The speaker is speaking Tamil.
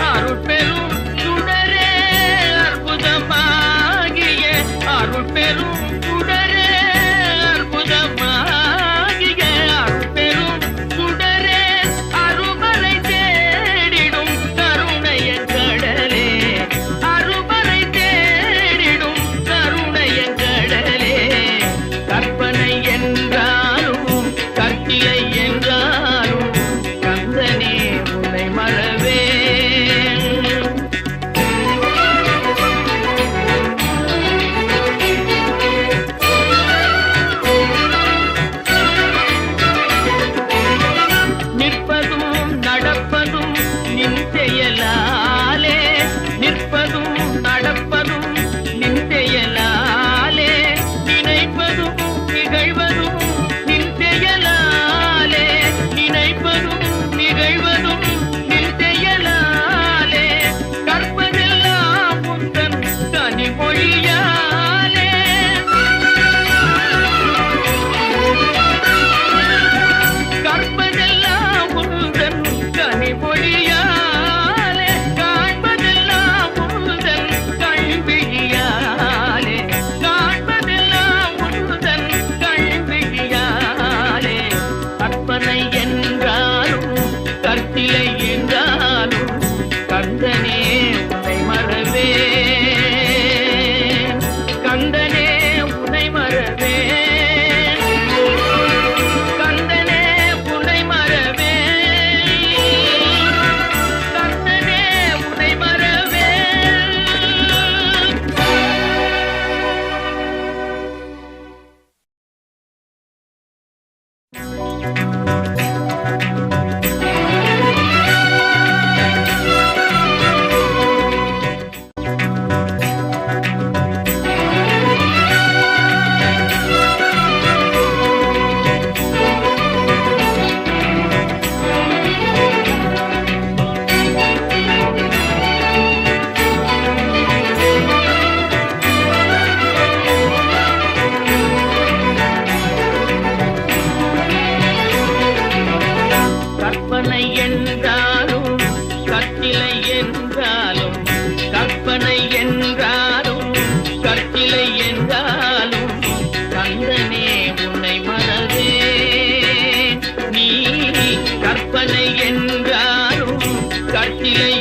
அருட்பெரும் சுடரே அற்புதமாகிய அருட்பெரும் சுடரே அற்புதமாகிய அருட்பெரும் சுடரே அருமறை தேடிடும் கருணைய கடலே அருமறை தேடிடும் கருணைய கடலே கற்பனை என்றாலும் கற்கிலை என்றாலும் கந்தனே உன்னை மறவே நிற்பதும் நடப்பதும் நின் செயலாலே நிற்பதும் நடப்பதும் நின் செயலாலே நினைப்பதும் நிகழ்வதும் நின் செயலாலே நினைப்பதும் நிகழ்வதும் நின் செயலாலே கற்பதெல்லாம் உந்தன் கனிமொழியாலே கற்பதெல்லாம் உந்தன் கனிமொழியாலே காண்பதெல்லாம் உந்தன் கண்விழியாலே காண்பதெல்லாம் உந்தன் கண்விழியாலே கற்பனை என்றாலும் கற்சிலை என்றாலும் கந்தனே உன்னை மறவே கந்தனே உன்னை மறவே கந்தனே உன்னை மறவே கந்தனே உன்னை மறவே கற்பனை என்றாலும் கற்சிலை என்றாலும் கற்பனை என்றாலும் கற்சிலை என்றாலும் கந்தனே உன்னை மறவே நீ கற்பனை என்றாலும் கற்சிலை